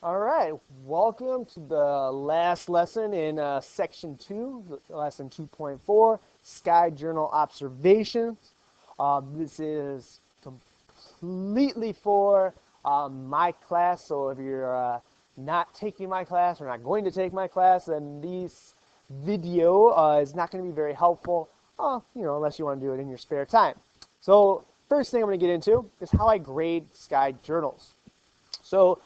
All right, welcome to the last lesson in section 2, lesson 2.4, Sky Journal Observations. This is completely for my class, so if you're not taking my class or not going to take my class, then this video is not going to be very helpful, unless you want to do it in your spare time. So first thing I'm going to get into is how I grade Sky Journals. So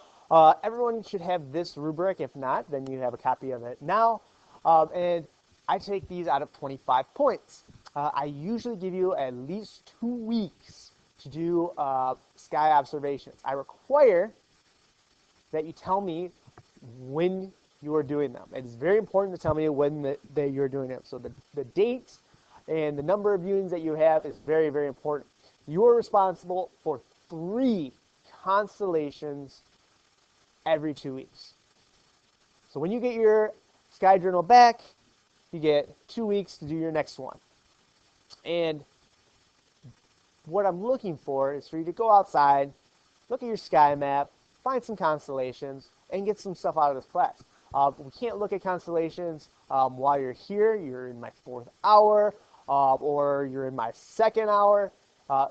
everyone should have this rubric. If not, then you have a copy of it now. And I take these out of 25 points. I usually give you at least 2 weeks to do sky observations. I require that you tell me when you are doing them. It is very important to tell me when that you're doing them. So the dates and the number of viewings that you have is very, very important. You are responsible for 3 constellations every 2 weeks. So when you get your Sky Journal back, you get 2 weeks to do your next one. And what I'm looking for is for you to go outside, look at your sky map, find some constellations, and get some stuff out of this class. We can't look at constellations while you're here. You're in my 4th hour, or you're in my 2nd hour.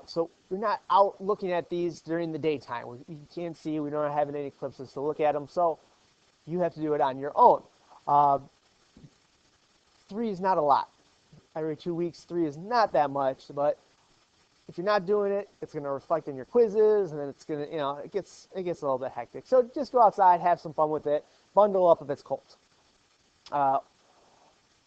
So we're not out looking at these during the daytime. You can't see, we don't have any eclipses to look at them, so you have to do it on your own. 3 is not a lot. Every 2 weeks, 3 is not that much, but if you're not doing it, it's going to reflect in your quizzes, and then it's going to, it gets a little bit hectic. So just go outside, have some fun with it, bundle up if it's cold.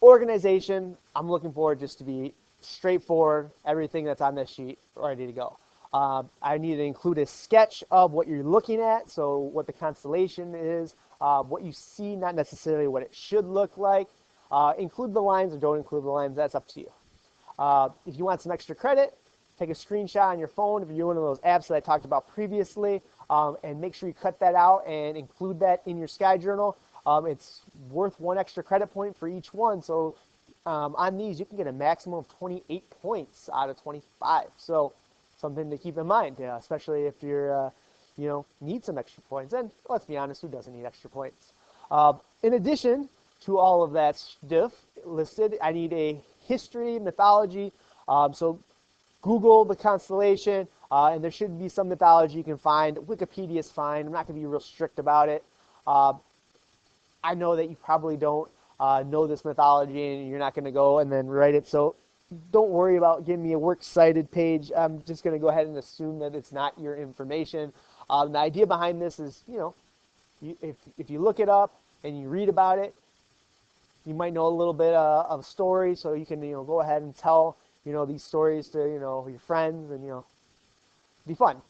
Organization, I'm looking for just to be straightforward, everything that's on this sheet ready to go. I need to include a sketch of what you're looking at, so what the constellation is, what you see, not necessarily what it should look like. Include the lines or don't include the lines, that's up to you. If you want some extra credit, take a screenshot on your phone if you're one of those apps that I talked about previously, and make sure you cut that out and include that in your Sky Journal. It's worth 1 extra credit point for each one, so on these you can get a maximum of 28 points out of 25. So something to keep in mind, especially if you're, need some extra points. And let's be honest, who doesn't need extra points? In addition to all of that stuff listed, I need a history, mythology. So Google the constellation, and there should be some mythology you can find. Wikipedia is fine. I'm not going to be real strict about it. I know that you probably don't know this mythology, and you're not going to go and then write it. So don't worry about giving me a works cited page. I'm just going to go ahead and assume that it's not your information. The idea behind this is, if you look it up and you read about it, you might know a little bit of story, so you can go ahead and tell these stories to your friends, and be fun.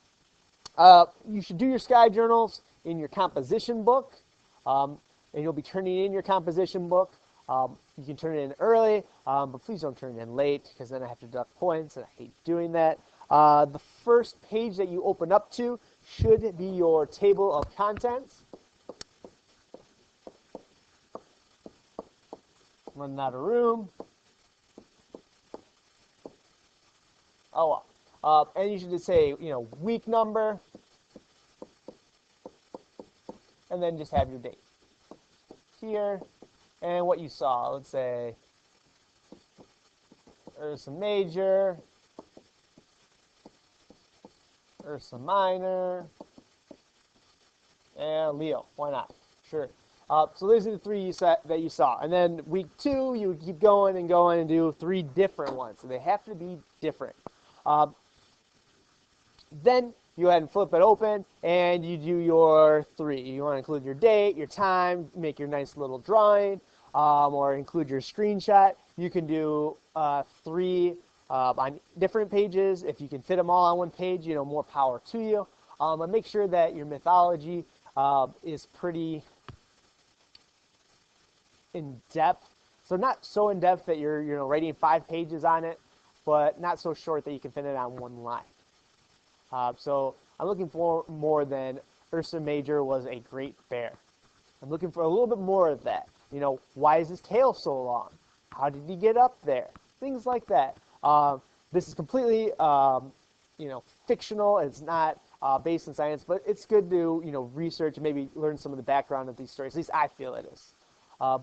You should do your sky journals in your composition book, and you'll be turning in your composition book. You can turn it in early, but please don't turn it in late, because then I have to deduct points, and I hate doing that. The first page that you open up to should be your table of contents. Running out of room. Oh, and you should just say, week number, and then just have your date here, and what you saw. Let's say Ursa Major, Ursa Minor, and Leo. Why not? Sure. So these are the 3 that you saw. And then week 2, you keep going and do 3 different ones. So they have to be different. Then you go ahead and flip it open, and you do your 3. You want to include your date, your time, make your nice little drawing, or include your screenshot. You can do 3 on different pages. If you can fit them all on one page, more power to you. But make sure that your mythology is pretty in depth. So not so in depth that you're writing 5 pages on it, but not so short that you can fit it on one line. So I'm looking for more than Ursa Major was a great bear. I'm looking for a little bit more of that. Why is his tail so long? How did he get up there? Things like that. This is completely, fictional. It's not based in science, but it's good to research and maybe learn some of the background of these stories. At least I feel it is. Uh,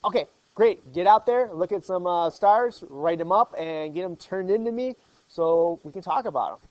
okay, great. Get out there, look at some stars, write them up, and get them turned into me so we can talk about them.